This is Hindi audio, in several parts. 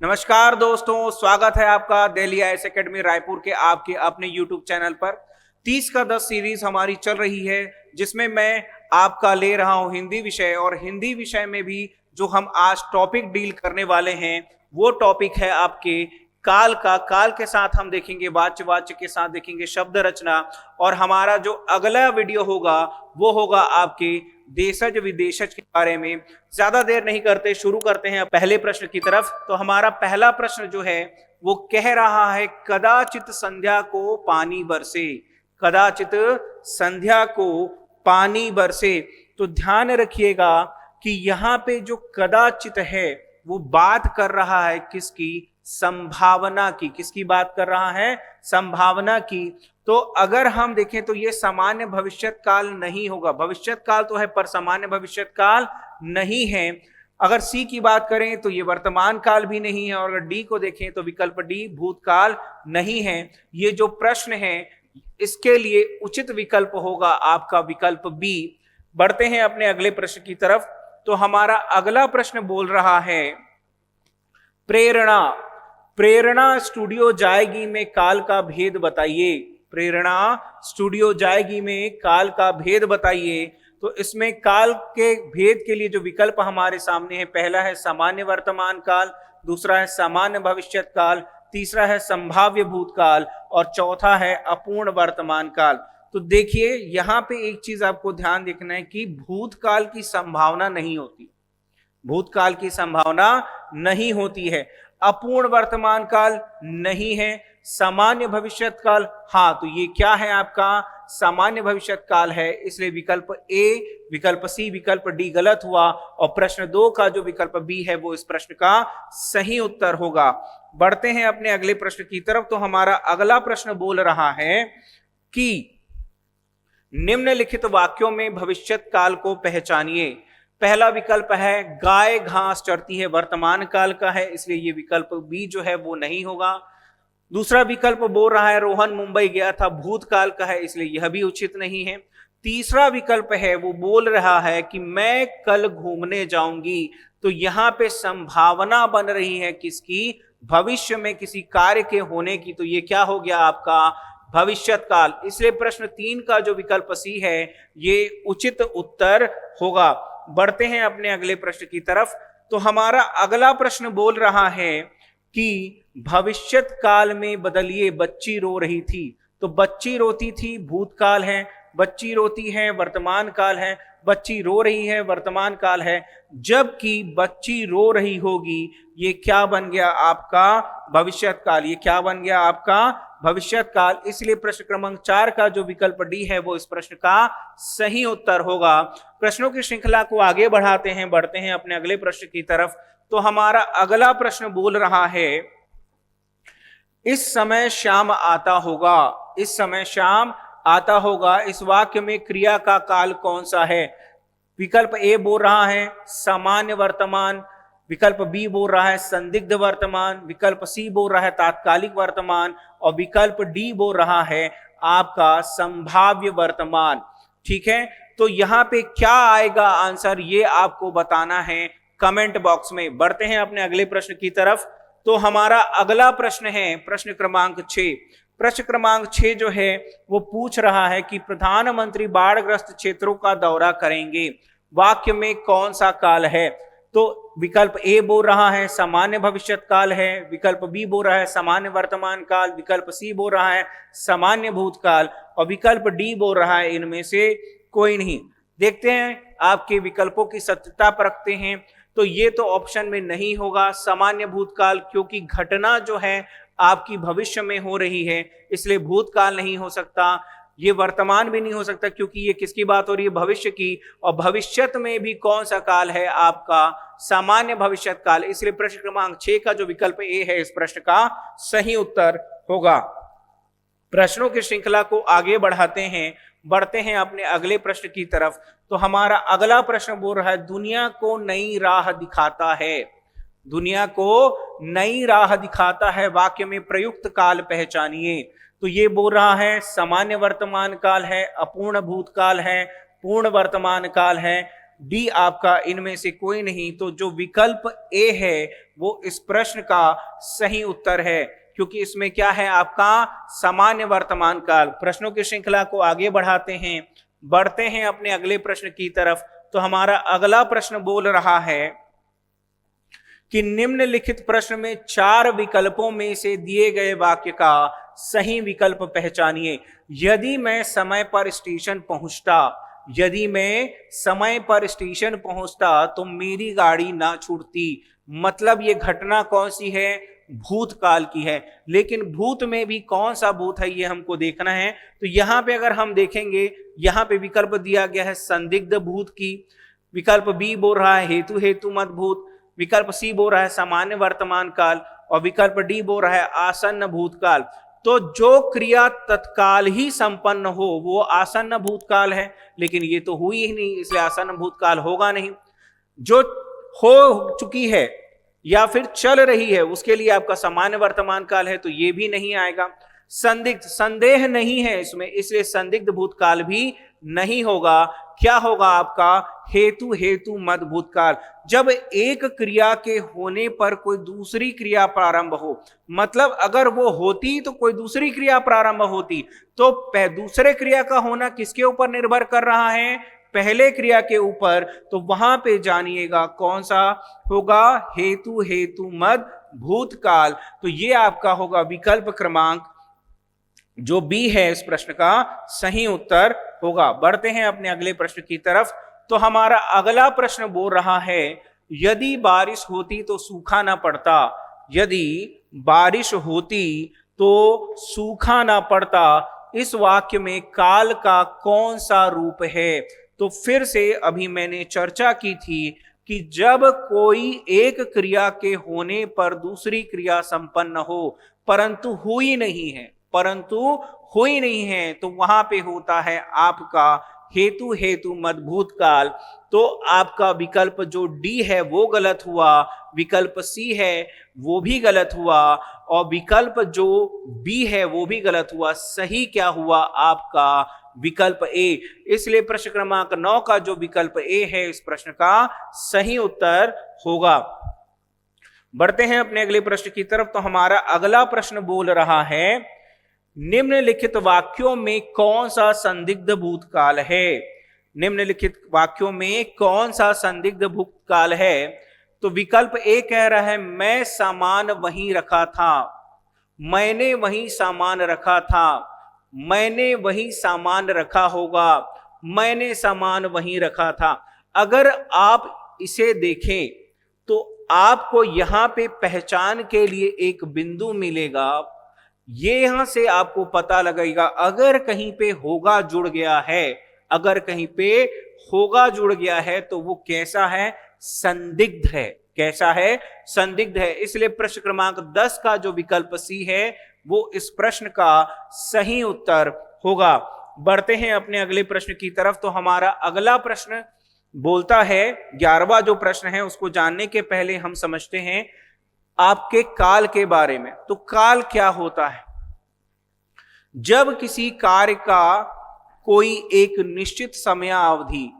नमस्कार दोस्तों, स्वागत है आपका दिल्ली आईएएस एकेडमी रायपुर के आपके अपने यूट्यूब चैनल पर। 30 का 10 सीरीज हमारी चल रही है, जिसमें मैं आपका ले रहा हूं हिंदी विषय। और हिंदी विषय में भी जो हम आज टॉपिक डील करने वाले हैं वो टॉपिक है आपके काल का। काल के साथ हम देखेंगे वाच्य, वाच्य के साथ देखेंगे शब्द रचना। और हमारा जो अगला वीडियो होगा वो होगा आपके देशज विदेशज के बारे में। ज्यादा देर नहीं करते, शुरू करते हैं पहले प्रश्न की तरफ। तो हमारा पहला प्रश्न जो है वो कह रहा है, कदाचित संध्या को पानी बरसे। कदाचित संध्या को पानी बरसे। तो ध्यान रखिएगा कि यहां पे जो कदाचित है वो बात कर रहा है किसकी? संभावना की। किसकी बात कर रहा है? संभावना की। तो अगर हम देखें तो ये सामान्य भविष्यत काल नहीं होगा। भविष्यत काल तो है पर सामान्य भविष्यत काल नहीं है। अगर सी की बात करें तो ये वर्तमान काल भी नहीं है। और अगर डी को देखें तो विकल्प डी भूतकाल नहीं है। ये जो प्रश्न है इसके लिए उचित विकल्प होगा आपका विकल्प बी। बढ़ते हैं अपने अगले प्रश्न की तरफ। तो हमारा अगला प्रश्न बोल रहा है, प्रेरणा। प्रेरणा स्टूडियो जाएगी में काल का भेद बताइए। प्रेरणा स्टूडियो जाएगी में काल का भेद बताइए। तो इसमें काल के भेद के लिए जो विकल्प हमारे सामने है, पहला है सामान्य वर्तमान काल, दूसरा है सामान्य भविष्यत काल, तीसरा है संभाव्य भूतकाल और चौथा है अपूर्ण वर्तमान काल। तो देखिए यहां पे एक चीज आपको ध्यान देखना है कि भूतकाल की संभावना नहीं होती। भूतकाल की संभावना नहीं होती है। अपूर्ण वर्तमान काल नहीं है। सामान्य भविष्यत काल, हाँ, तो ये क्या है आपका? सामान्य भविष्यत काल है। इसलिए विकल्प ए, विकल्प सी, विकल्प डी गलत हुआ। और प्रश्न 2 का जो विकल्प बी है वो इस प्रश्न का सही उत्तर होगा। बढ़ते हैं अपने अगले प्रश्न की तरफ। तो हमारा अगला प्रश्न बोल रहा है कि निम्नलिखित वाक्यों में भविष्यत काल को पहचानिए। पहला विकल्प है गाय घास चरती है, वर्तमान काल का है, इसलिए ये विकल्प बी जो है वो नहीं होगा। दूसरा विकल्प बोल रहा है रोहन मुंबई गया था, भूतकाल का है, इसलिए यह भी उचित नहीं है। तीसरा विकल्प है वो बोल रहा है कि मैं कल घूमने जाऊंगी। तो यहां पे संभावना बन रही है किसकी? भविष्य में किसी कार्य के होने की। तो ये क्या हो गया आपका? भविष्यत काल। इसलिए प्रश्न 3 का जो विकल्प सी है ये उचित उत्तर होगा। बढ़ते हैं अपने अगले प्रश्न की तरफ। तो हमारा अगला प्रश्न बोल रहा है कि भविष्यत काल में बदलिए, बच्ची रो रही थी। तो बच्ची रोती थी भूतकाल है, बच्ची रोती है वर्तमान काल है, बच्ची रो रही है वर्तमान काल है, जबकि बच्ची रो रही होगी ये क्या बन गया आपका? भविष्यत काल। ये क्या बन गया आपका? भविष्यत काल। इसलिए प्रश्न क्रमांक 4 का जो विकल्प डी है वो इस प्रश्न का सही उत्तर होगा। प्रश्नों की श्रृंखला को आगे बढ़ाते हैं, बढ़ते हैं अपने अगले प्रश्न की तरफ। तो हमारा अगला प्रश्न बोल रहा है, इस समय शाम आता होगा। इस समय शाम आता होगा। इस वाक्य में क्रिया का काल कौन सा है? विकल्प ए बोल रहा है सामान्य वर्तमान, विकल्प बी बोल रहा है संदिग्ध वर्तमान, विकल्प सी बोल रहा है तात्कालिक वर्तमान और विकल्प डी बोल रहा है आपका संभाव्य वर्तमान। ठीक है, तो यहां पे क्या आएगा आंसर ये आपको बताना है कमेंट बॉक्स में। बढ़ते हैं अपने अगले प्रश्न की तरफ। तो हमारा अगला प्रश्न है प्रश्न क्रमांक 6। प्रश्न क्रमांक 6 जो है वो पूछ रहा है कि प्रधानमंत्री बाढ़ग्रस्त क्षेत्रों का दौरा करेंगे, वाक्य में कौन सा काल है? तो विकल्प ए बोल रहा है सामान्य भविष्यत काल है, विकल्प बी बोल रहा है सामान्य वर्तमान काल, विकल्प सी बोल रहा है सामान्य भूतकाल और विकल्प डी बोल रहा है इनमें से कोई नहीं। देखते हैं आपके विकल्पों की सत्यता परखते हैं। तो ये तो ऑप्शन में नहीं होगा सामान्य भूतकाल, क्योंकि घटना जो है आपकी भविष्य में हो रही है, इसलिए भूतकाल नहीं हो सकता। ये वर्तमान भी नहीं हो सकता क्योंकि ये किसकी बात हो रही है? भविष्य की। और भविष्यत में भी कौन सा काल है आपका? सामान्य भविष्यत काल। इसलिए प्रश्न क्रमांक 6 का जो विकल्प ए है इस प्रश्न का सही उत्तर होगा। प्रश्नों की श्रृंखला को आगे बढ़ाते हैं, बढ़ते हैं अपने अगले प्रश्न की तरफ। तो हमारा अगला प्रश्न बोल रहा है दुनिया को नई राह दिखाता है। दुनिया को नई राह दिखाता है, वाक्य में प्रयुक्त काल पहचानिए। तो ये बोल रहा है सामान्य वर्तमान काल है, अपूर्ण भूतकाल है, पूर्ण वर्तमान काल है, डी आपका इनमें से कोई नहीं। तो जो विकल्प ए है वो इस प्रश्न का सही उत्तर है, क्योंकि इसमें क्या है आपका सामान्य वर्तमान काल। प्रश्नों की श्रृंखला को आगे बढ़ते हैं अपने अगले प्रश्न की तरफ। तो हमारा अगला प्रश्न बोल रहा है कि निम्नलिखित प्रश्न में 4 विकल्पों में से दिए गए वाक्य का सही विकल्प पहचानिए। यदि मैं समय पर स्टेशन पहुंचता तो मेरी गाड़ी ना छूटती। मतलब ये घटना कौन सी है? भूतकाल की है। लेकिन भूत में भी कौन सा भूत है ये हमको देखना है। तो यहां पे अगर हम देखेंगे, यहां पे विकल्प दिया गया है संदिग्ध भूत की, विकल्प बी बोल रहा है हेतु मत भूत, विकल्प सी बोल रहा है सामान्य वर्तमान काल, और विकल्प डी बोल रहा है आसन्न भूतकाल। तो जो क्रिया तत्काल ही संपन्न हो वो आसन्न भूतकाल है, लेकिन ये तो हुई ही नहीं, इसलिए आसन्न भूतकाल होगा नहीं। जो हो चुकी है या फिर चल रही है उसके लिए आपका सामान्य वर्तमान काल है, तो ये भी नहीं आएगा। संदिग्ध, संदेह नहीं है इसमें, इसलिए संदिग्ध भूतकाल भी नहीं होगा। क्या होगा आपका? हेतु मत भूतकाल। जब एक क्रिया के होने पर कोई दूसरी क्रिया प्रारंभ हो, मतलब अगर वो होती तो कोई दूसरी क्रिया प्रारंभ होती, तो दूसरे क्रिया का होना किसके ऊपर निर्भर कर रहा है? पहले क्रिया के ऊपर। तो वहां पे जानिएगा कौन सा होगा? हेतु मत भूतकाल। तो ये आपका होगा विकल्प क्रमांक जो बी है इस प्रश्न का सही उत्तर होगा। बढ़ते हैं अपने अगले प्रश्न की तरफ। तो हमारा अगला प्रश्न बोल रहा है यदि बारिश होती तो सूखा ना पड़ता। यदि बारिश होती तो सूखा ना पड़ता। इस वाक्य में काल का कौन सा रूप है? तो फिर से अभी मैंने चर्चा की थी कि जब कोई एक क्रिया के होने पर दूसरी क्रिया संपन्न हो परंतु हुई नहीं है, तो वहां पे होता है आपका हेतु मत भूतकाल। तो आपका विकल्प जो डी है वो गलत हुआ, विकल्प सी है वो भी गलत हुआ, और विकल्प जो बी है वो भी गलत हुआ। सही क्या हुआ आपका? विकल्प ए। इसलिए प्रश्न क्रमांक 9 का जो विकल्प ए है इस प्रश्न का सही उत्तर होगा। बढ़ते हैं अपने अगले प्रश्न की तरफ। तो हमारा अगला प्रश्न बोल रहा है निम्नलिखित वाक्यों में कौन सा संदिग्ध भूतकाल है? निम्नलिखित वाक्यों में कौन सा संदिग्ध भूतकाल है? तो विकल्प ए कह रहा है मैं सामान वहीं रखा था, मैंने वहीं सामान रखा था, मैंने वहीं सामान रखा होगा, मैंने सामान वहीं रखा था। अगर आप इसे देखें तो आपको यहां पे पहचान के लिए एक बिंदु मिलेगा। ये यहां से आपको पता लगेगा अगर कहीं पे होगा जुड़ गया है, अगर कहीं पे होगा जुड़ गया है तो वो कैसा है? संदिग्ध है। कैसा है? संदिग्ध है। इसलिए प्रश्न क्रमांक 10 का जो विकल्प सी है वो इस प्रश्न का सही उत्तर होगा। बढ़ते हैं अपने अगले प्रश्न की तरफ। तो हमारा अगला प्रश्न बोलता है 11वां जो प्रश्न है उसको जानने के पहले हम समझते हैं आपके काल के बारे में। तो काल क्या होता है? जब किसी कार्य का कोई एक निश्चित समयावधि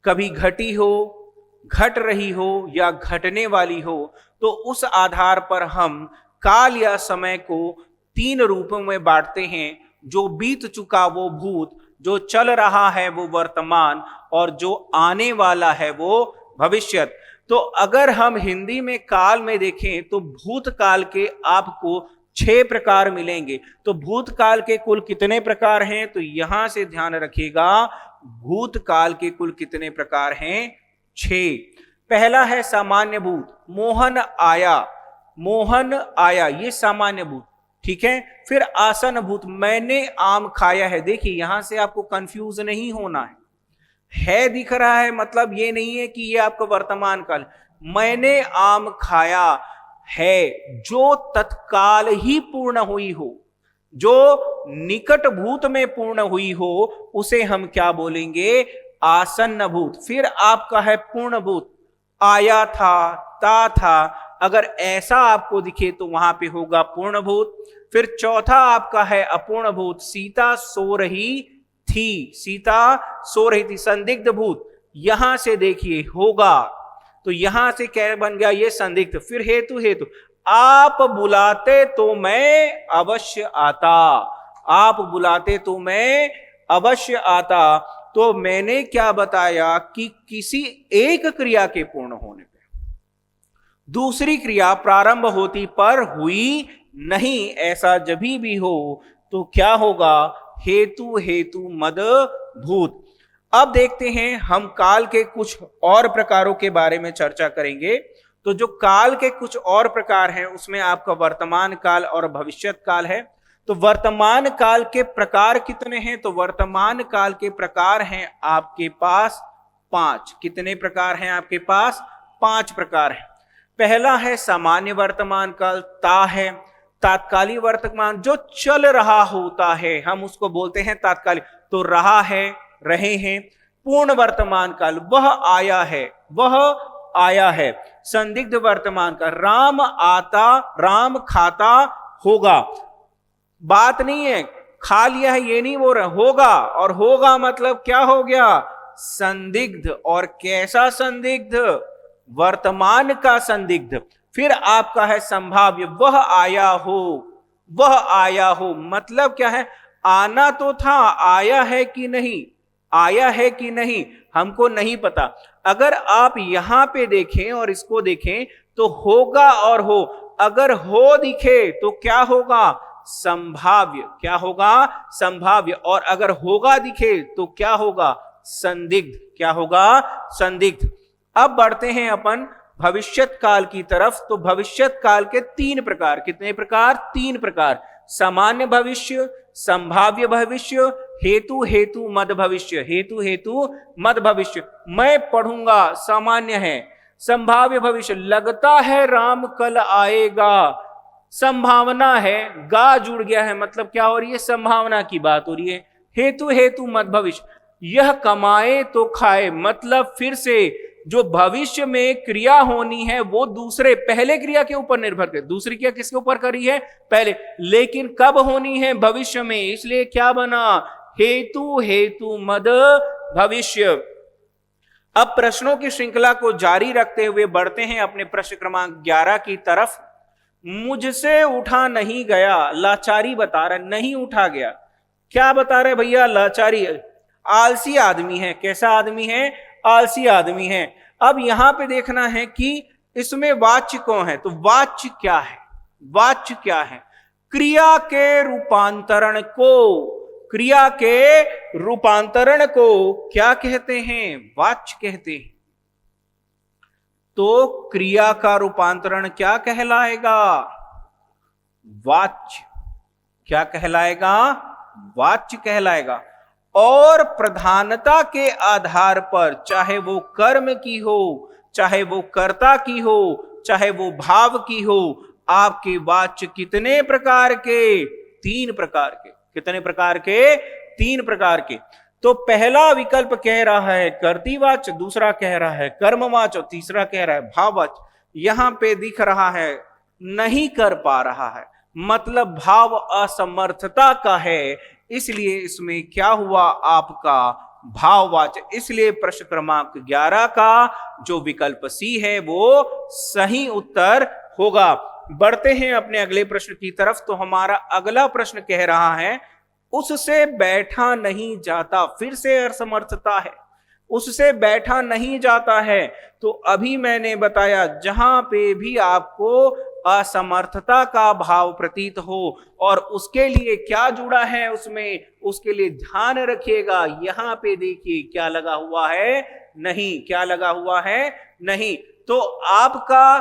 कभी घटी हो, घट रही हो या घटने वाली हो, तो उस आधार पर हम काल या समय को 3 रूपों में बांटते हैं। जो बीत चुका वो भूत, जो चल रहा है वो वर्तमान, और जो आने वाला है वो भविष्यत। तो अगर हम हिंदी में काल में देखें तो भूतकाल के आपको 6 प्रकार मिलेंगे। तो भूतकाल के कुल कितने प्रकार हैं? तो यहां से ध्यान रखिएगा, भूतकाल के कुल कितने प्रकार हैं? 6। पहला है सामान्य भूत, मोहन आया, ये सामान्य भूत, ठीक है। फिर आसन भूत, मैंने आम खाया है। देखिए यहां से आपको कंफ्यूज नहीं होना है दिख रहा है, मतलब ये नहीं है कि ये आपका वर्तमान काल। मैंने आम खाया है जो तत्काल ही पूर्ण हुई हो, जो निकट भूत में पूर्ण हुई हो, उसे हम क्या बोलेंगे? आसन्न भूत। फिर आपका है पूर्ण भूत, आया था, ता था, अगर ऐसा आपको दिखे तो वहां पे होगा पूर्ण भूत। फिर चौथा आपका है अपूर्ण भूत, सीता सो रही थी, संदिग्ध भूत। यहां से देखिए होगा, तो यहां से क्या बन गया, ये संदिग्ध। फिर हेतु, हेतु आप बुलाते तो मैं अवश्य आता, आप बुलाते तो मैं अवश्य आता। तो मैंने क्या बताया कि किसी एक क्रिया के पूर्ण होने पे दूसरी क्रिया प्रारंभ होती पर हुई नहीं, ऐसा जब भी हो तो क्या होगा, हेतु हेतु मद भूत। अब देखते हैं हम काल के कुछ और प्रकारों के बारे में चर्चा करेंगे। तो जो काल के कुछ और प्रकार हैं उसमें आपका वर्तमान काल और भविष्यत काल है। तो वर्तमान काल के प्रकार कितने हैं, तो वर्तमान काल के प्रकार हैं आपके पास 5। कितने प्रकार हैं आपके पास, 5 प्रकार हैं। पहला है सामान्य वर्तमान काल, ता है तात्कालिक वर्तमान, जो चल रहा होता है हम उसको बोलते हैं तात्कालिक, तो रहा है, रहे हैं। पूर्ण वर्तमान काल, वह आया है, वह आया है। संदिग्ध वर्तमान काल, राम आता, राम खाता होगा, बात नहीं है खा लिया है ये नहीं बोल रहे, होगा, और होगा मतलब क्या हो गया, संदिग्ध। और कैसा संदिग्ध, वर्तमान का संदिग्ध। फिर आपका है संभाव्य, वह आया हो, वह आया हो मतलब क्या है, आना तो था, आया है कि नहीं, आया है कि नहीं हमको नहीं पता। अगर आप यहां पे देखें और इसको देखें तो होगा और हो, अगर हो दिखे तो क्या होगा, संभाव्य, क्या होगा, संभाव्य। और अगर होगा दिखे तो क्या होगा, संदिग्ध, क्या होगा, संदिग्ध। अब बढ़ते हैं अपन भविष्यत काल की तरफ। तो भविष्यत काल के 3 प्रकार, कितने प्रकार, 3 प्रकार, सामान्य भविष्य, संभाव्य भविष्य, हेतु हेतु मद भविष्य, हेतु हेतु मद भविष्य। मैं पढ़ूंगा, सामान्य है। संभाव्य भविष्य, लगता है राम कल आएगा, संभावना है, गा जुड़ गया है मतलब क्या हो रही है, संभावना की बात हो रही है। हेतु हेतु मद भविष्य, यह कमाए तो खाए, मतलब फिर से जो भविष्य में क्रिया होनी है वो दूसरे पहले क्रिया के ऊपर निर्भर करे। दूसरी क्रिया किसके ऊपर करी है, पहले, लेकिन कब होनी है, भविष्य में, इसलिए क्या बना, हेतु हेतु मद भविष्य। अब प्रश्नों की श्रृंखला को जारी रखते हुए बढ़ते हैं अपने प्रश्न क्रमांक 11 की तरफ। मुझसे उठा नहीं गया, लाचारी बता रहा, नहीं उठा गया, क्या बता रहे भैया, लाचारी, आलसी आदमी है। कैसा आदमी है, आलसी आदमी है। अब यहां पे देखना है कि इसमें वाच्य कौन है, तो वाच्य क्या है, वाच्य क्या है, क्रिया के रूपांतरण को, क्रिया के रूपांतरण को क्या कहते हैं, वाच्य कहते हैं। तो क्रिया का रूपांतरण क्या कहलाएगा, वाच्य, क्या कहलाएगा, वाच्य कहलाएगा। और प्रधानता के आधार पर, चाहे वो कर्म की हो, चाहे वो कर्ता की हो, चाहे वो भाव की हो, आपके वाच्य कितने प्रकार के, 3 प्रकार के। कितने प्रकार के, 3 प्रकार के। तो पहला विकल्प कह रहा है कर्तृवाच्य, दूसरा कह रहा है कर्मवाच्य, और तीसरा कह रहा है भाववाच्य। यहां पे दिख रहा है नहीं कर पा रहा है, मतलब भाव असमर्थता का है, इसलिए इसमें क्या हुआ आपका भाववाच्य। इसलिए प्रश्न क्रमांक 11 का जो विकल्प सी है वो सही उत्तर होगा। बढ़ते हैं अपने अगले प्रश्न की तरफ। तो हमारा अगला प्रश्न कह रहा है उससे बैठा नहीं जाता, फिर से असमर्थता है, उससे बैठा नहीं जाता है। तो अभी मैंने बताया जहां पे भी आपको असमर्थता का भाव प्रतीत हो और उसके लिए क्या जुड़ा है उसमें, उसके लिए ध्यान रखिएगा। यहां पे देखिए क्या लगा हुआ है, नहीं, क्या लगा हुआ है, नहीं। तो आपका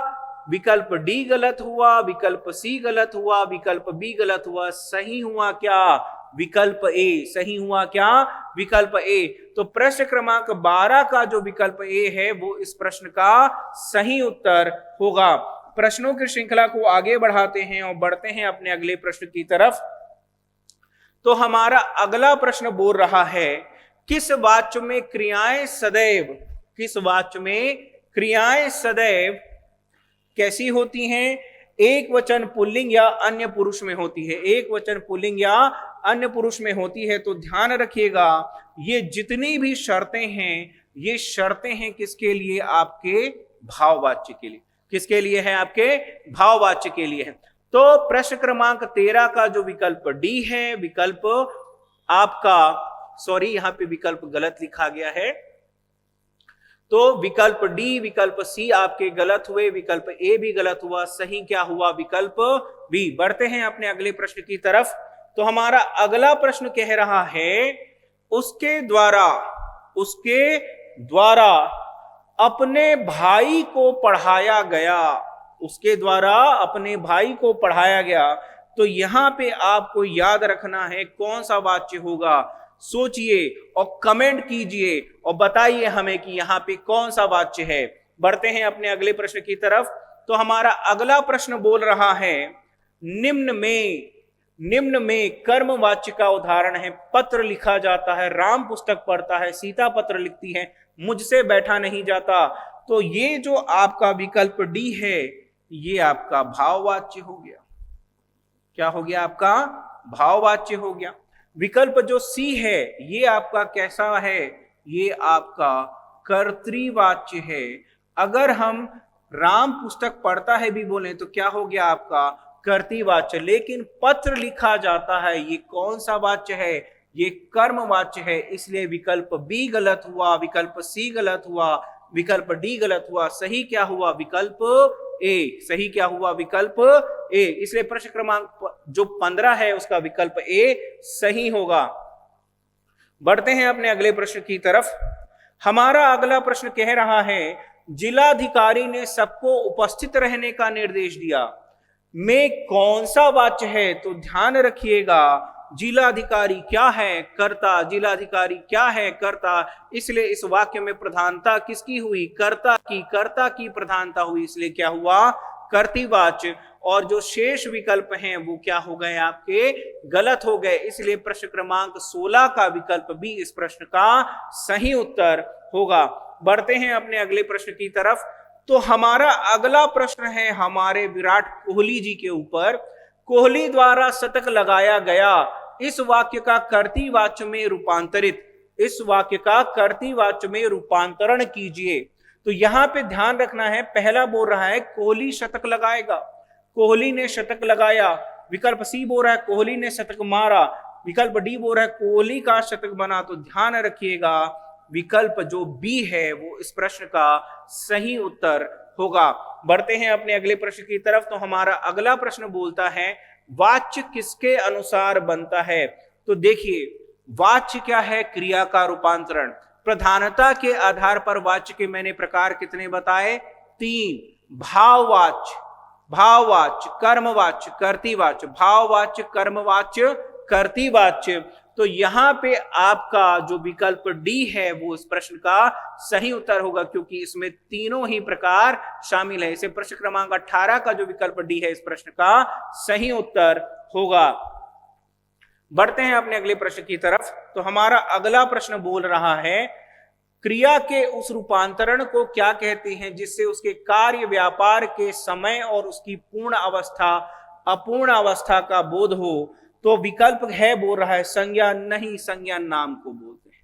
विकल्प डी गलत हुआ, विकल्प सी गलत हुआ, विकल्प बी गलत हुआ, सही हुआ क्या, विकल्प ए, सही हुआ क्या, विकल्प ए। तो प्रश्न क्रमांक 12 का जो विकल्प ए है वो इस प्रश्न का सही उत्तर होगा। प्रश्नों की श्रृंखला को आगे बढ़ाते हैं और बढ़ते हैं अपने अगले प्रश्न की तरफ। तो हमारा अगला प्रश्न बोल रहा है किस वाच्य में क्रियाएं सदैव, किस वाच्य में क्रियाएं सदैव कैसी होती हैं, एक वचन पुल्लिंग या अन्य पुरुष में होती है, एक वचन पुल्लिंग या अन्य पुरुष में होती है। तो ध्यान रखिएगा ये जितनी भी शर्तें हैं ये शर्तें हैं किसके लिए? आपके भाववाच्य के लिए। किसके लिए है? आपके भाववाच्य के लिए है। तो प्रश्न क्रमांक 13 का जो विकल्प डी है, विकल्प आपका, सॉरी यहां पे विकल्प गलत लिखा गया है, तो विकल्प डी, विकल्प सी आपके गलत हुए, विकल्प ए भी गलत हुआ। सही क्या हुआ? विकल्प बी। बढ़ते हैं अपने अगले प्रश्न की तरफ। तो हमारा अगला प्रश्न कह रहा है, उसके द्वारा अपने भाई को पढ़ाया गया। उसके द्वारा अपने भाई को पढ़ाया गया। तो यहां पे आपको याद रखना है कौन सा वाक्य होगा। सोचिए और कमेंट कीजिए और बताइए हमें कि यहां पे कौन सा वाक्य है। बढ़ते हैं अपने अगले प्रश्न की तरफ। तो हमारा अगला प्रश्न बोल रहा है, निम्न में कर्म वाच्य का उदाहरण है। पत्र लिखा जाता है, राम पुस्तक पढ़ता है, सीता पत्र लिखती है, मुझसे बैठा नहीं जाता। तो ये जो आपका विकल्प डी है, ये आपका भाववाच्य हो गया। क्या हो गया? आपका भाववाच्य हो गया। विकल्प जो सी है, ये आपका कैसा है? ये आपका कर्तृवाच्य है। अगर हम राम पुस्तक पढ़ता है भी बोले तो क्या हो गया? आपका कर्तृवाच्य। लेकिन पत्र लिखा जाता है, ये कौन सा वाच्य है? ये कर्मवाच्य है। इसलिए विकल्प बी गलत हुआ, विकल्प सी गलत हुआ, विकल्प डी गलत हुआ। सही क्या हुआ? विकल्प ए। सही क्या हुआ? विकल्प ए। इसलिए प्रश्न क्रमांक जो 15 है उसका विकल्प ए सही होगा। बढ़ते हैं अपने अगले प्रश्न की तरफ। हमारा अगला प्रश्न कह रहा है, जिलाधिकारी ने सबको उपस्थित रहने का निर्देश दिया। में कौन सा वाच्य है? तो ध्यान रखिएगा, जिलाधिकारी क्या है? कर्ता। जिलाधिकारी क्या है? कर्ता। इसलिए इस वाक्य में प्रधानता किसकी हुई? कर्ता की प्रधानता हुई। इसलिए क्या हुआ? कर्तृवाच्य। और जो शेष विकल्प हैं वो क्या हो गए? आपके गलत हो गए। इसलिए प्रश्न क्रमांक 16 का विकल्प बी इस प्रश्न का सही उत्तर होगा। बढ़ते हैं अपने अगले प्रश्न की तरफ। तो हमारा अगला प्रश्न है हमारे विराट कोहली जी के ऊपर। कोहली द्वारा शतक लगाया गया। इस वाक्य का कर्तृवाच्य में रूपांतरित, इस वाक्य का कर्तृवाच्य में रूपांतरण कीजिए। तो यहां पे ध्यान रखना है, पहला बोल रहा है कोहली शतक लगाएगा, कोहली ने शतक लगाया। विकल्प सी बोल रहा है कोहली ने शतक मारा, विकल्प डी बोल रहा है कोहली का शतक बना। तो ध्यान रखिएगा, विकल्प जो बी है वो इस प्रश्न का सही उत्तर होगा। बढ़ते हैं अपने अगले प्रश्न की तरफ। तो हमारा अगला प्रश्न बोलता है, वाच्य किसके अनुसार बनता है? तो देखिए, वाच्य क्या है? क्रिया का रूपांतरण। प्रधानता के आधार पर वाच्य के मैंने प्रकार कितने बताए? 3। भाववाच्य, कर्मवाच्य, कर्तृवाच्य। भाववाच्य, कर्मवाच्य, कर्तृवाच्य। तो यहां पे आपका जो विकल्प डी है वो इस प्रश्न का सही उत्तर होगा, क्योंकि इसमें तीनों ही प्रकार शामिल है। इसे प्रश्न क्रमांक 18 का जो विकल्प डी है इस प्रश्न का सही उत्तर होगा। बढ़ते हैं अपने अगले प्रश्न की तरफ। तो हमारा अगला प्रश्न बोल रहा है, क्रिया के उस रूपांतरण को क्या कहते हैं जिससे उसके कार्य व्यापार के समय और उसकी पूर्ण अवस्था अपूर्ण अवस्था का बोध हो? तो विकल्प है बोल रहा है संज्ञा, नहीं, संज्ञा नाम को बोलते हैं।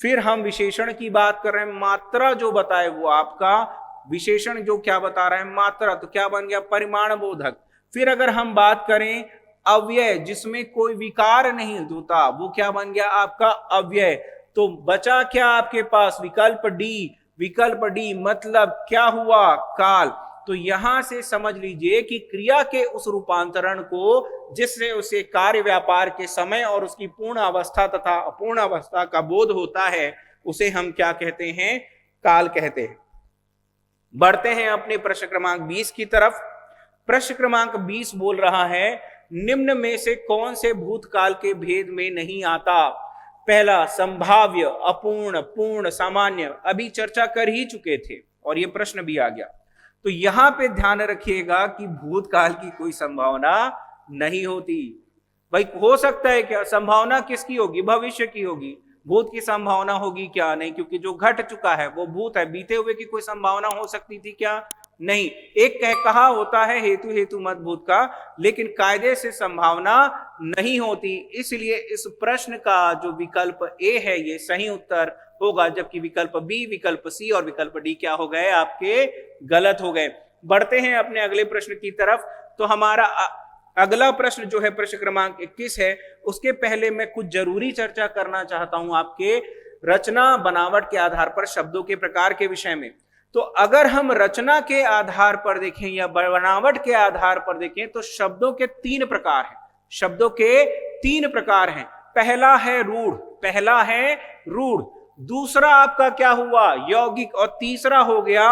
फिर हम विशेषण की बात कर रहे हैं, मात्रा जो बताए वो आपका विशेषण जो क्या बता रहा है? मात्रा। तो क्या बन गया? परिमाण बोधक। फिर अगर हम बात करें अव्यय, जिसमें कोई विकार नहीं होता, वो क्या बन गया? आपका अव्यय। तो बचा क्या आपके पास? विकल्प डी। विकल्प डी मतलब क्या हुआ? काल। तो यहां से समझ लीजिए कि क्रिया के उस रूपांतरण को जिससे उसे कार्य व्यापार के समय और उसकी पूर्ण अवस्था तथा अपूर्ण अवस्था का बोध होता है, उसे हम क्या कहते हैं? काल कहते हैं। बढ़ते हैं अपने प्रश्न क्रमांक 20 की तरफ। प्रश्न क्रमांक 20 बोल रहा है, निम्न में से कौन से भूतकाल के भेद में नहीं आता? पहला, संभाव्य, अपूर्ण, पूर्ण, सामान्य। अभी चर्चा कर ही चुके थे और ये प्रश्न भी आ गया। तो यहां पे ध्यान रखिएगा कि भूतकाल की कोई संभावना नहीं होती। भाई हो सकता है क्या? संभावना किसकी होगी? भविष्य की होगी। भूत की संभावना होगी क्या? नहीं, क्योंकि जो घट चुका है वो भूत है। बीते हुए की कोई संभावना हो सकती थी क्या? नहीं। एक कहा होता है हेतु हेतु मत भूत का, लेकिन कायदे से संभावना नहीं होती, इसलिए इस प्रश्न का जो विकल्प ए है ये सही उत्तर होगा, जबकि विकल्प बी, विकल्प सी और विकल्प डी क्या हो गए आपके गलत हो गए। बढ़ते हैं अपने अगले प्रश्न की तरफ। तो हमारा अगला प्रश्न जो है प्रश्न क्रमांक 21 है, उसके पहले मैं कुछ जरूरी चर्चा करना चाहता हूं आपके रचना बनावट के आधार पर शब्दों के प्रकार के विषय में। तो अगर हम रचना के आधार पर देखें या बनावट के आधार पर देखें तो शब्दों के 3 प्रकार हैं। शब्दों के 3 प्रकार हैं। पहला है रूढ़, पहला है रूढ़, दूसरा आपका क्या हुआ यौगिक, और तीसरा हो गया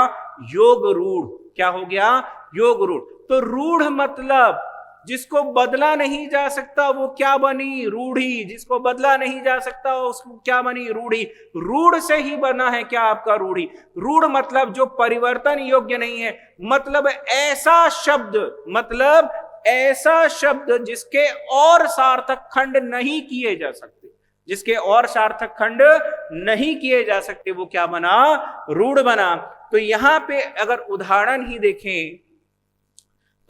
योग रूढ़। क्या हो गया योग रूढ़। तो रूढ़ मतलब जिसको बदला नहीं जा सकता वो क्या बनी रूढ़ी, जिसको बदला नहीं जा सकता उसको क्या बनी रूढ़ी। रूढ़ से ही बना है क्या आपका रूढ़ी। रूढ़ मतलब जो परिवर्तन योग्य नहीं है, मतलब ऐसा शब्द, मतलब ऐसा शब्द जिसके और सार्थक खंड नहीं किए जा सकते, जिसके और सार्थक खंड नहीं किए जा सकते, वो क्या बना रूढ़ बना। तो यहां पे अगर उदाहरण ही देखें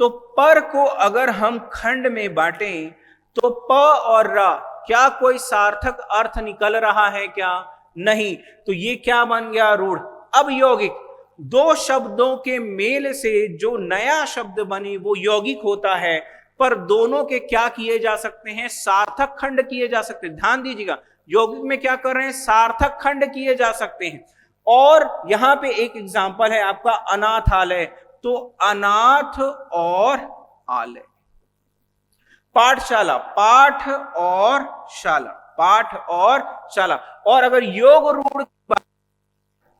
तो पर को अगर हम खंड में बांटें तो प और र क्या कोई सार्थक अर्थ निकल रहा है क्या, नहीं। तो ये क्या बन गया रूढ़। अब यौगिक, 2 शब्दों के मेल से जो नया शब्द बनी वो यौगिक होता है, पर दोनों के क्या किए जा सकते हैं सार्थक खंड किए जा सकते हैं। ध्यान दीजिएगा यौगिक में क्या कर रहे हैं सार्थक खंड किए जा सकते हैं। और यहां पे एक एग्जांपल है आपका अनाथालय, तो अनाथ और आलय, पाठशाला, पाठ और शाला, पाठ और शाला। और अगर योग रूढ़,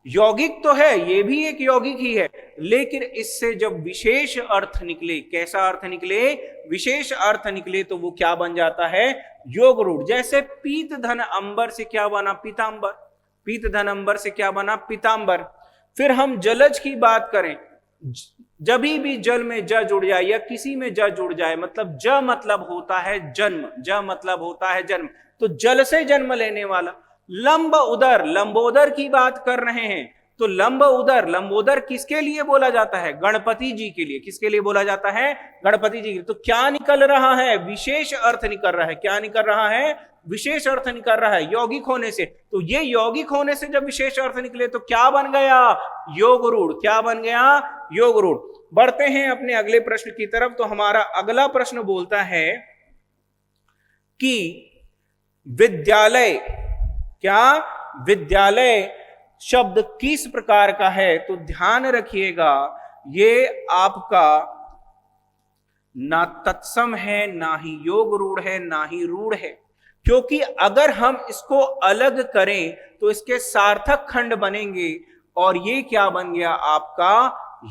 यौगिक तो है, ये भी एक यौगिक ही है, लेकिन इससे जब विशेष अर्थ निकले, कैसा अर्थ निकले विशेष अर्थ निकले, तो वो क्या बन जाता है योग रूढ़। जैसे पीत धन अंबर से क्या बना पीतांबर, पीत धन अंबर से क्या बना पीतांबर। फिर हम जलज की बात करें, जब भी जल में ज जुड़ जाए या किसी में ज जुड़ जाए, मतलब ज मतलब होता है जन्म, ज मतलब होता है जन्म, तो जल से जन्म लेने वाला। लंब उदर, लंबोदर की बात कर रहे हैं, तो लंब उदर, लंबोदर किसके लिए बोला जाता है गणपति जी के लिए। किसके लिए बोला जाता है गणपति जी के लिए। तो क्या निकल रहा है विशेष अर्थ निकल रहा है। क्या निकल रहा है विशेष अर्थ निकल रहा है यौगिक होने से। तो ये यौगिक होने से जब विशेष अर्थ निकले तो क्या बन गया योग रूढ़। क्या बन गया योग रूढ़। बढ़ते हैं अपने अगले प्रश्न की तरफ। तो हमारा अगला प्रश्न बोलता है कि विद्यालय, क्या विद्यालय शब्द किस प्रकार का है। तो ध्यान रखिएगा ये आपका ना तत्सम है, ना ही योग रूढ़ है, ना ही रूढ़ है, क्योंकि अगर हम इसको अलग करें तो इसके सार्थक खंड बनेंगे और ये क्या बन गया आपका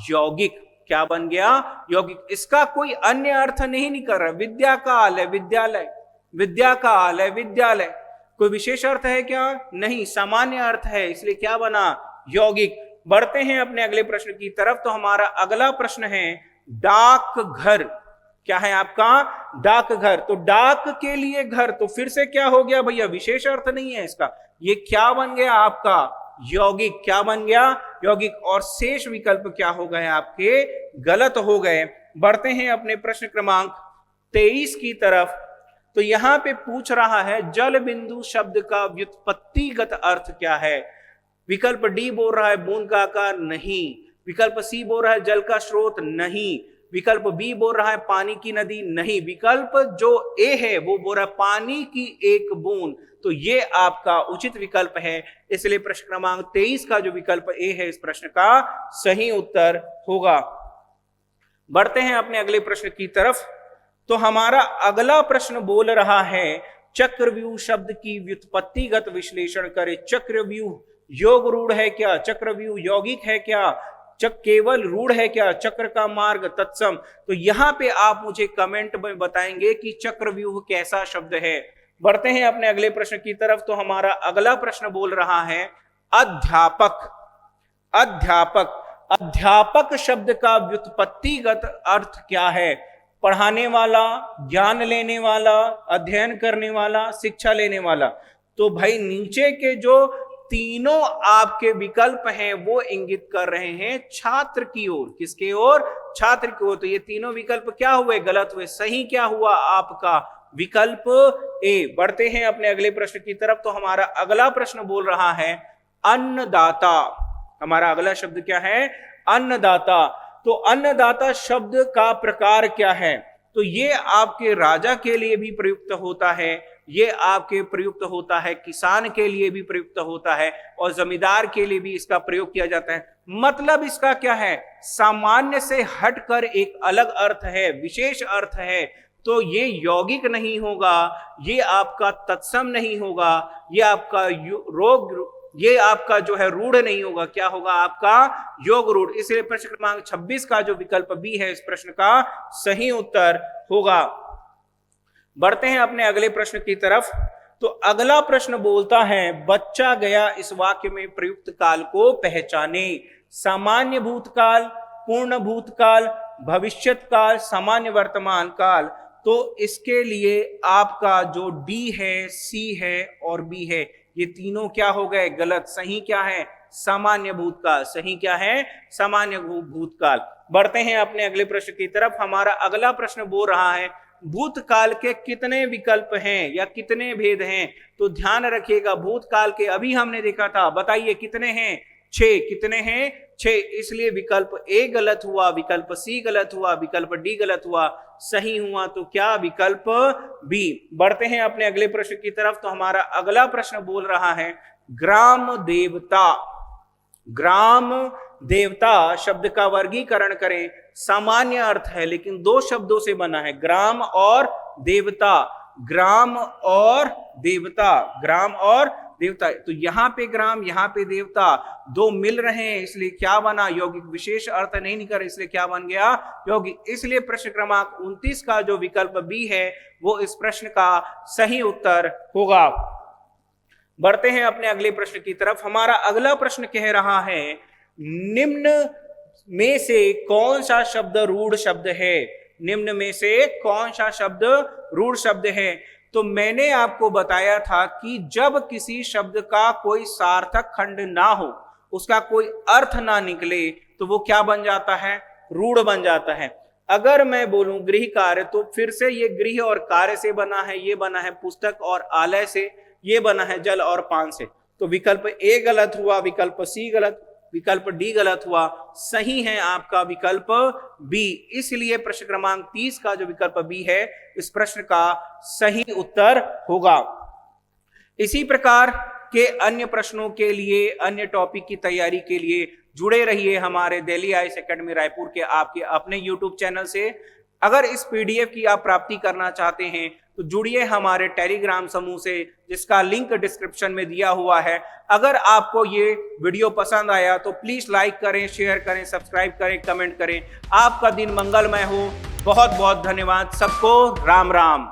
यौगिक। क्या बन गया यौगिक। इसका कोई अन्य अर्थ नहीं निकल रहा। विद्या का आलय विद्यालय, विद्या का आलय विद्यालय, कोई विशेष अर्थ है क्या नहीं, सामान्य अर्थ है, इसलिए क्या बना यौगिक। बढ़ते हैं अपने अगले प्रश्न की तरफ। तो हमारा अगला प्रश्न है डाकघर। क्या है आपका डाकघर। तो डाक के लिए घर, तो फिर से क्या हो गया भैया विशेष अर्थ नहीं है इसका, ये क्या बन गया आपका यौगिक। क्या बन गया यौगिक। और शेष विकल्प क्या हो गए आपके गलत हो गए। बढ़ते हैं अपने प्रश्न क्रमांक 23 की तरफ। तो यहां पे पूछ रहा है जल बिंदु शब्द का व्युत्पत्तिगत अर्थ क्या है। विकल्प डी बोल रहा है बूंद का आकार, नहीं। विकल्प सी बोल रहा है जल का स्रोत, नहीं। विकल्प बी बोल रहा है पानी की नदी, नहीं। विकल्प जो ए है वो बोल रहा है पानी की एक बूंद। तो ये आपका उचित विकल्प है, इसलिए प्रश्न क्रमांक 23 का जो विकल्प ए है इस प्रश्न का सही उत्तर होगा। बढ़ते हैं अपने अगले प्रश्न की तरफ। तो हमारा अगला प्रश्न बोल रहा है चक्रव्यूह शब्द की व्युत्पत्तिगत विश्लेषण करे। चक्रव्यूह योग रूढ़ है क्या, चक्रव्यूह यौगिक है क्या, चक्र केवल रूढ़ है क्या, चक्र का मार्ग तत्सम। तो यहां पे आप मुझे कमेंट में बताएंगे कि चक्रव्यूह कैसा शब्द है। बढ़ते हैं अपने अगले प्रश्न की तरफ। तो हमारा अगला प्रश्न बोल रहा है अध्यापक। अध्यापक, अध्यापक शब्द का व्युत्पत्तिगत अर्थ क्या है। पढ़ाने वाला, ज्ञान लेने वाला, अध्ययन करने वाला, शिक्षा लेने वाला। तो भाई नीचे के जो तीनों आपके विकल्प हैं वो इंगित कर रहे हैं छात्र की ओर। किसके ओर? छात्र की ओर। तो ये तीनों विकल्प क्या हुए? गलत हुए। सही क्या हुआ आपका? विकल्प ए। बढ़ते हैं अपने अगले प्रश्न की तरफ। तो हमारा अगला प्रश्न बोल रहा है अन्नदाता। हमारा अगला शब्द क्या है? अन्नदाता। तो अन्नदाता शब्द का प्रकार क्या है? तो ये आपके राजा के लिए भी प्रयुक्त होता है, ये आपके प्रयुक्त होता है किसान के लिए भी प्रयुक्त होता है, और जमींदार के लिए भी इसका प्रयोग किया जाता है। मतलब इसका क्या है? सामान्य से हटकर एक अलग अर्थ है, विशेष अर्थ है। तो ये यौगिक नहीं होगा, ये आपका तत्सम नहीं होगा, ये आपका ये आपका जो है रूढ़ नहीं होगा। क्या होगा? आपका योग रूढ़। इसलिए प्रश्न क्रमांक 26 का जो विकल्प बी है इस प्रश्न का सही उत्तर होगा। बढ़ते हैं अपने अगले प्रश्न की तरफ। तो अगला प्रश्न बोलता है बच्चा गया इस वाक्य में प्रयुक्त काल को पहचाने। सामान्य भूतकाल, पूर्ण भूतकाल, भविष्यत काल, सामान्य वर्तमान काल। तो इसके लिए आपका जो डी है, सी है और बी है, ये तीनों क्या हो गए? गलत। सही क्या है? सामान्य भूतकाल। सही क्या है? सामान्य भूतकाल। बढ़ते हैं अपने अगले प्रश्न की तरफ। हमारा अगला प्रश्न बोल रहा है भूतकाल के कितने विकल्प हैं या कितने भेद हैं? तो ध्यान रखिएगा, भूतकाल के अभी हमने देखा था, बताइए कितने हैं? 6। कितने हैं? 6। इसलिए विकल्प ए गलत हुआ, विकल्प सी गलत हुआ, विकल्प डी गलत हुआ। सही हुआ तो क्या? विकल्प बी। बढ़ते हैं अपने अगले प्रश्न की तरफ। तो हमारा अगला प्रश्न बोल रहा है ग्राम देवता। ग्राम देवता शब्द का वर्गीकरण करें। सामान्य अर्थ है लेकिन दो शब्दों से बना है, ग्राम और देवता। ग्राम और देवता, ग्राम और देवता। तो यहां पे ग्राम, यहां पे देवता, दो मिल रहे हैं, इसलिए क्या बना? यौगिक। विशेष अर्थ नहीं निकल, इसलिए क्या बन गया? यौगिक। इसलिए प्रश्न क्रमांक 29 का जो विकल्प बी है वो इस प्रश्न का सही उत्तर होगा। बढ़ते हैं अपने अगले प्रश्न की तरफ। हमारा अगला प्रश्न कह रहा है निम्न में से कौन सा शब्द रूढ़ शब्द है? निम्न में से कौन सा शब्द रूढ़ शब्द है? तो मैंने आपको बताया था कि जब किसी शब्द का कोई सार्थक खंड ना हो, उसका कोई अर्थ ना निकले, तो वो क्या बन जाता है? रूढ़ बन जाता है। अगर मैं बोलूं गृह कार्य, तो फिर से ये गृह और कार्य से बना है, ये बना है पुस्तक और आलय से, ये बना है जल और पान से। तो विकल्प ए गलत हुआ, विकल्प सी गलत, विकल्प डी गलत हुआ। सही है आपका विकल्प बी। इसलिए प्रश्न क्रमांक 30 का जो विकल्प बी है इस प्रश्न का सही उत्तर होगा। इसी प्रकार के अन्य प्रश्नों के लिए, अन्य टॉपिक की तैयारी के लिए जुड़े रहिए हमारे दिल्ली आईएएस एकेडमी रायपुर के आपके अपने यूट्यूब चैनल से। अगर इस पीडीएफ की आप प्राप्ति करना चाहते हैं तो जुड़िए हमारे टेलीग्राम समूह से, जिसका लिंक डिस्क्रिप्शन में दिया हुआ है। अगर आपको ये वीडियो पसंद आया तो प्लीज लाइक करें, शेयर करें, सब्सक्राइब करें, कमेंट करें। आपका दिन मंगलमय हो। बहुत बहुत धन्यवाद सबको। राम राम।